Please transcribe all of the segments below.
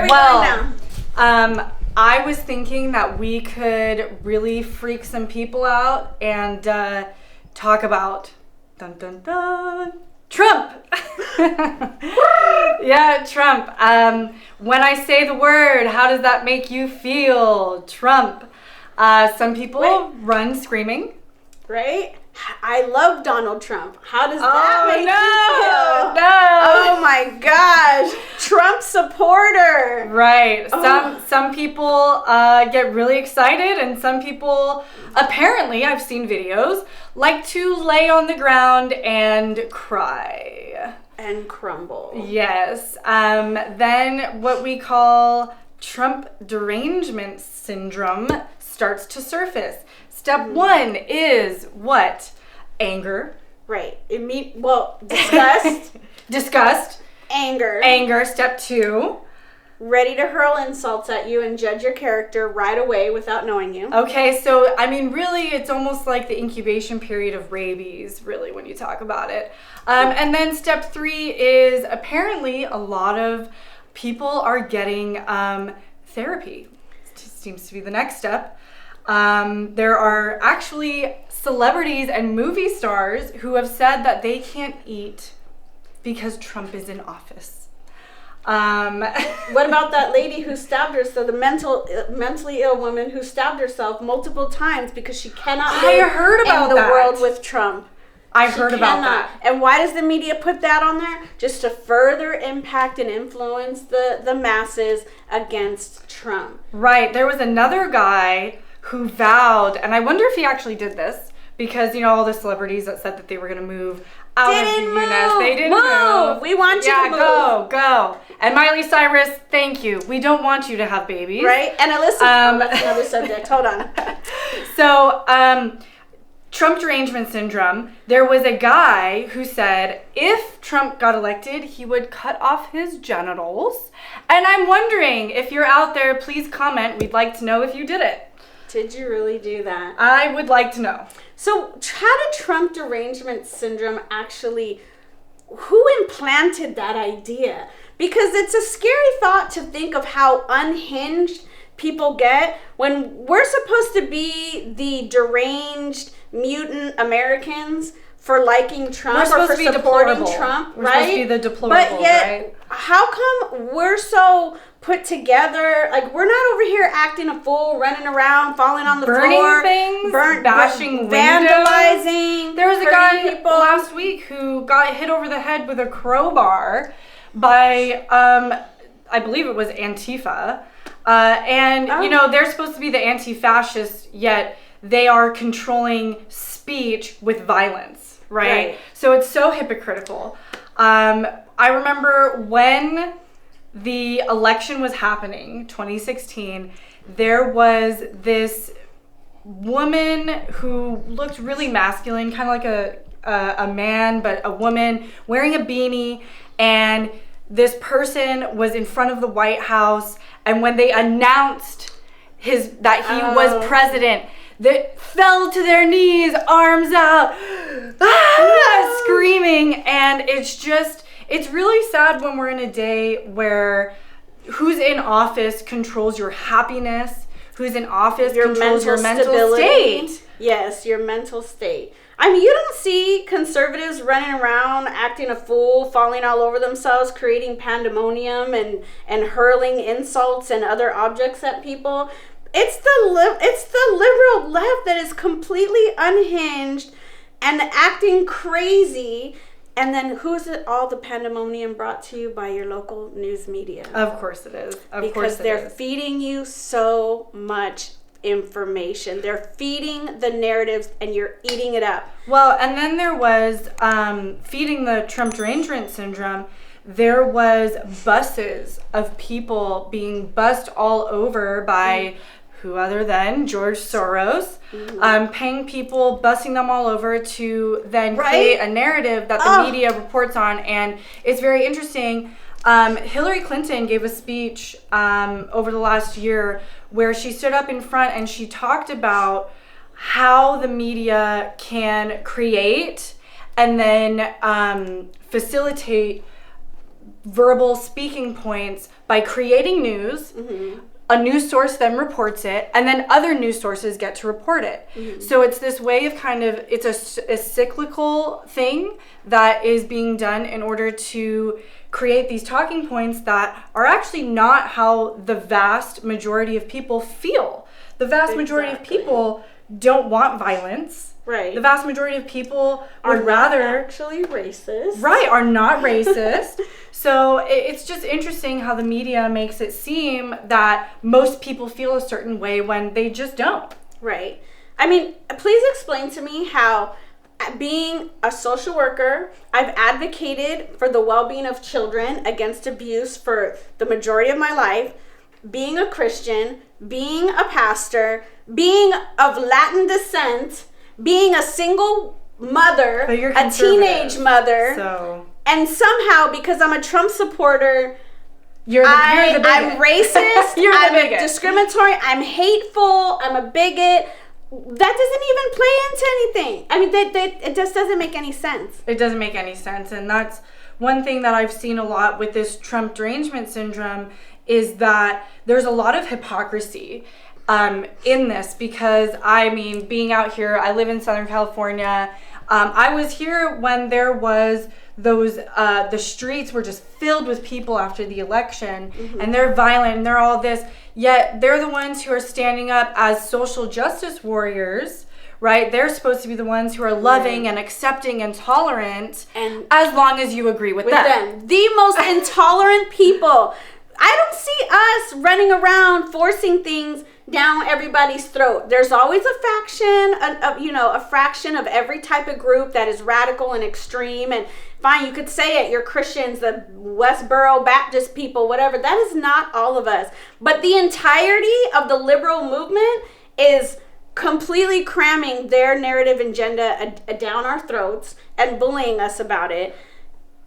Where are we going now? I was thinking that we could really freak some people out and talk about dun dun dun Trump. Yeah, Trump. When I say the word, how does that make you feel? Trump. Some people run screaming. Right? I love Donald Trump. How does that make you feel? No. Oh my gosh. Trump supporter. Right. Some people get really excited, and some people, apparently, I've seen videos, like to lay on the ground and cry. And crumble. Yes. Then what we call Trump derangement syndrome starts to surface. Step one is what? Anger. Right. Disgust. Disgust. Anger. Step two. Ready to hurl insults at you and judge your character right away without knowing you. Okay, so, I mean, really, it's almost like the incubation period of rabies, really, when you talk about it. And then step three is apparently a lot of people are getting therapy. It seems to be the next step. There are actually celebrities and movie stars who have said that they can't eat because Trump is in office. What about that lady who stabbed herself, the mentally ill woman who stabbed herself multiple times because she cannot live in the world with Trump? I heard about that. And why does the media put that on there? Just to further impact and influence the masses against Trump. Right. There was another guy who vowed, and I wonder if he actually did this, because, you know, all the celebrities that said that they were going to move out of the U.S. They didn't move. We want you to move. Go. And Miley Cyrus, thank you. We don't want you to have babies. Right? And Alyssa, that's another subject. Hold on. So, Trump derangement syndrome, there was a guy who said if Trump got elected, he would cut off his genitals. And I'm wondering, if you're out there, please comment. We'd like to know if you did it. Did you really do that? I would like to know. So how did Trump derangement syndrome actually, who implanted that idea? Because it's a scary thought to think of how unhinged people get when we're supposed to be the deranged mutant Americans for liking Trump or for supporting Trump, right? We're supposed to be the deplorable, but yet, right? How come we're so put together? Like, we're not over here acting a fool, running around, falling on the floor, things, bashing windows, vandalizing. There was a guy last week who got hit over the head with a crowbar by, I believe it was Antifa. You know, they're supposed to be the anti-fascists, yet they are controlling speech with violence, right? So it's so hypocritical. I remember when the election was happening, 2016, there was this woman who looked really masculine, kind of like a man, but a woman wearing a beanie, and this person was in front of the White House, and when they announced that he was president, they fell to their knees, arms out, screaming. And it's really sad when we're in a day where who's in office controls your happiness, who's in office controls your mental state. Yes, your mental state. I mean, you don't see conservatives running around acting a fool, falling all over themselves, creating pandemonium and hurling insults and other objects at people. It's the liberal left that is completely unhinged and acting crazy. And then who's it all the pandemonium brought to you? By your local news media. Of course it is. Because they're feeding you so much information. They're feeding the narratives and you're eating it up. Well, and then there was feeding the Trump derangement syndrome. There was buses of people being bussed all over by who other than George Soros, paying people, bussing them all over to then create a narrative that the media reports on. And it's very interesting. Hillary Clinton gave a speech over the last year where she stood up in front and she talked about how the media can create and then facilitate verbal speaking points by creating news. A news source then reports it, and then other news sources get to report it. So it's this way of it's a cyclical thing that is being done in order to create these talking points that are actually not how the vast majority of people feel. The vast majority of people don't want violence. Right. The vast majority of people are rather actually racist. Right, are not racist. So it's just interesting how the media makes it seem that most people feel a certain way when they just don't. Right. I mean, please explain to me how, being a social worker, I've advocated for the well-being of children against abuse for the majority of my life. Being a Christian, being a pastor, being of Latin descent, being a single mother, a teenage mother, and somehow, because I'm a Trump supporter, you're the bigot. I'm racist, I'm discriminatory, I'm hateful, I'm a bigot. That doesn't even play into anything. I mean, it just doesn't make any sense. It doesn't make any sense. And that's one thing that I've seen a lot with this Trump derangement syndrome, is that there's a lot of hypocrisy in this, because I mean, being out here, I live in Southern California. I was here when there was those, the streets were just filled with people after the election, and they're violent and they're all this, yet they're the ones who are standing up as social justice warriors, right? They're supposed to be the ones who are loving and accepting and tolerant, and as long as you agree with them. The most intolerant people. I don't see us running around forcing things down everybody's throat. There's always a faction, a fraction of every type of group that is radical and extreme. And fine, you could say it, you're Christians, the Westboro Baptist people, whatever. That is not all of us. But the entirety of the liberal movement is completely cramming their narrative agenda down our throats and bullying us about it.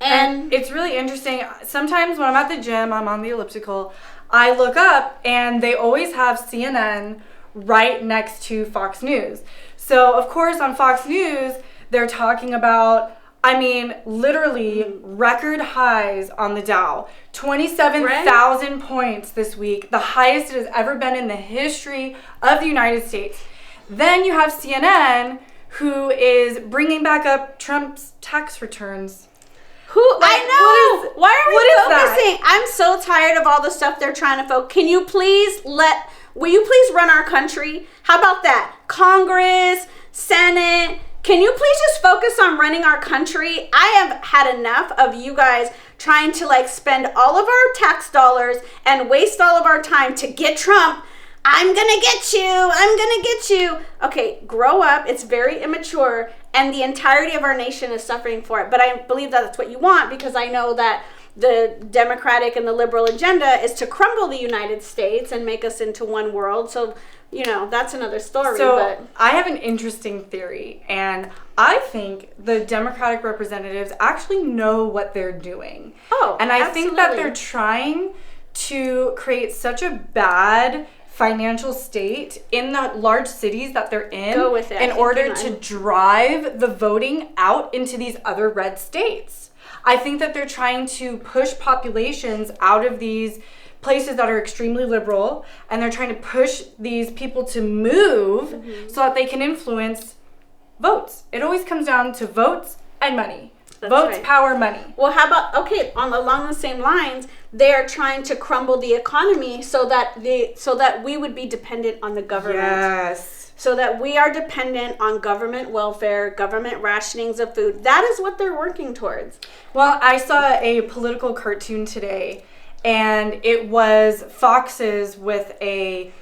And it's really interesting. Sometimes when I'm at the gym, I'm on the elliptical, I look up and they always have CNN right next to Fox News. So, of course, on Fox News, they're talking about, I mean, literally record highs on the Dow. 27,000 points this week, the highest it has ever been in the history of the United States. Then you have CNN, who is bringing back up Trump's tax returns. I know. Why are we focusing? I'm so tired of all the stuff they're trying to focus. Will you please run our country? How about that? Congress, Senate, can you please just focus on running our country? I have had enough of you guys trying to spend all of our tax dollars and waste all of our time to get Trump. I'm gonna get you. Okay, grow up. It's very immature, and the entirety of our nation is suffering for it. But I believe that that's what you want, because I know that the Democratic and the liberal agenda is to crumble the United States and make us into one world. So, that's another story. So I have an interesting theory, and I think the Democratic representatives actually know what they're doing. And I think that they're trying to create such a bad financial state in the large cities that they're in order to drive the voting out into these other red states. I think that they're trying to push populations out of these places that are extremely liberal, and they're trying to push these people to move so that they can influence votes. It always comes down to votes and money. That's votes, right. Power, money. Well, how about, along the same lines, they're trying to crumble the economy so that we would be dependent on the government. Yes. So that we are dependent on government welfare, government rationings of food. That is what they're working towards. Well, I saw a political cartoon today, and it was foxes with a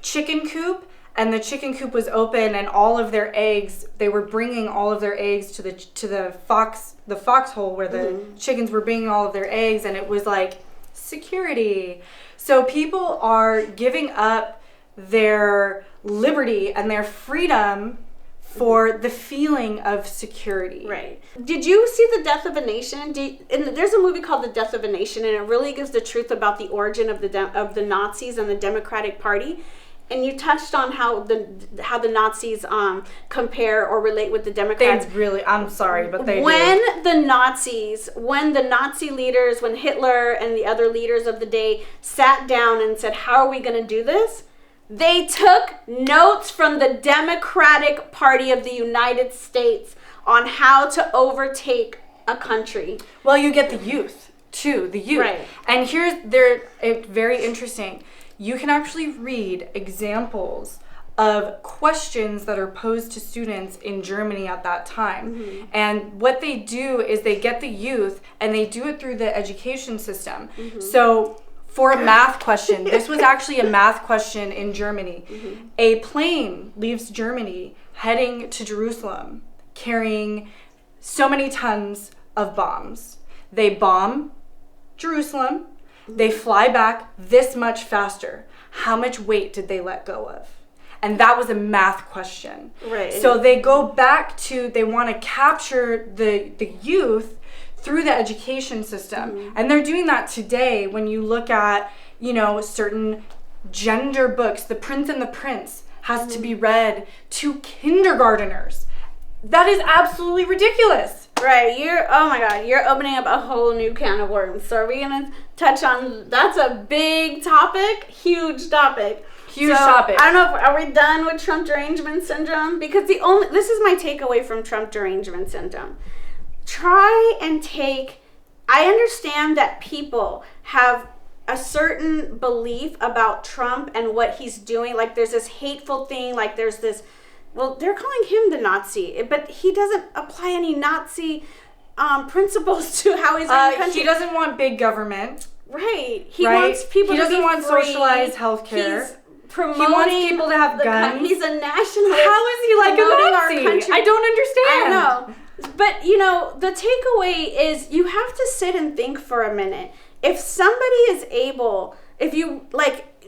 chicken coop. And the chicken coop was open, and all of their eggs, they were bringing all of their eggs to the foxhole where the chickens were bringing all of their eggs, and it was like security. So people are giving up their liberty and their freedom for the feeling of security. Right. Did you see The Death of a Nation? There's a movie called The Death of a Nation, and it really gives the truth about the origin of the Nazis and the Democratic Party. and you touched on how the Nazis compare or relate with the Democrats. I'm sorry, but they when the Nazi leaders, when Hitler and the other leaders of the day sat down and said, how are we going to do this? They took notes from the Democratic Party of the United States on how to overtake a country. Well, you get the youth, too. The youth. Right. And it's very interesting. You can actually read examples of questions that are posed to students in Germany at that time. Mm-hmm. And what they do is they get the youth and they do it through the education system. Mm-hmm. So for a math question, this was actually a math question in Germany. Mm-hmm. A plane leaves Germany heading to Jerusalem carrying so many tons of bombs. They bomb Jerusalem. They fly back this much faster. How much weight did they let go of? And that was a math question. Right. So they go back to, they want to capture the youth through the education system. Mm-hmm. And they're doing that today when you look at, certain gender books. The Prince and the Prince has to be read to kindergarteners. That is absolutely ridiculous. Right, oh my God, you're opening up a whole new can of worms. So are we gonna touch on, that's a big topic, huge topic. Topic. I don't know, are we done with Trump derangement syndrome? Because this is my takeaway from Trump derangement syndrome. I understand that people have a certain belief about Trump and what he's doing. Like there's this hateful thing, like there's this, well, they're calling him the Nazi, but he doesn't apply any Nazi principles to how he's running the country. He doesn't want big government. Right. He wants people to be free. He doesn't want socialized healthcare. He's promoting. He wants people to have guns. He's a nationalist. How is he like a Nazi? I don't understand. I know. But, the takeaway is you have to sit and think for a minute. If somebody is able, if you,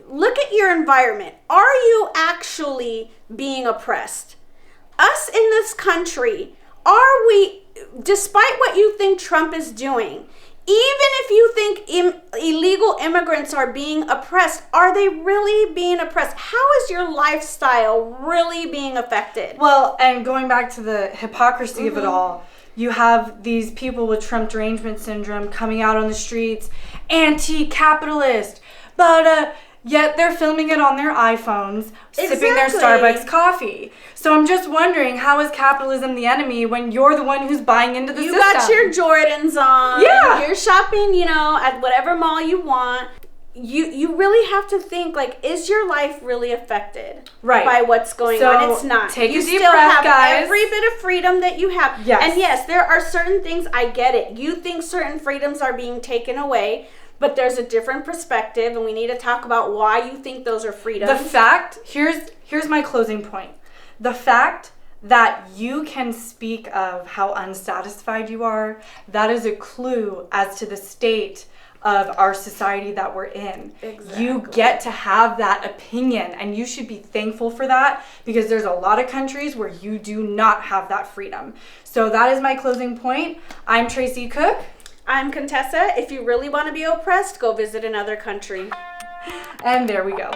look at your environment. Are you actually being oppressed? Us in this country, are we, despite what you think Trump is doing, even if you think illegal immigrants are being oppressed, are they really being oppressed? How is your lifestyle really being affected? Well, and going back to the hypocrisy of it all, you have these people with Trump derangement syndrome coming out on the streets, anti-capitalist, but yet they're filming it on their iPhones, sipping their Starbucks coffee. So I'm just wondering, how is capitalism the enemy when you're the one who's buying into the system? You got your Jordans on. Yeah. You're shopping, at whatever mall you want. You really have to think, is your life really affected by what's going on? It's not. Take you a deep still breath, have guys. every bit of freedom that you have. Yes. And yes, there are certain things, I get it. You think certain freedoms are being taken away, but there's a different perspective, and we need to talk about why you think those are freedoms. The fact, here's my closing point. The fact that you can speak of how unsatisfied you are, that is a clue as to the state of our society that we're in. Exactly. You get to have that opinion, and you should be thankful for that, because there's a lot of countries where you do not have that freedom. So that is my closing point. I'm Tracy Cook. I'm Contessa. If you really want to be oppressed, go visit another country. And there we go.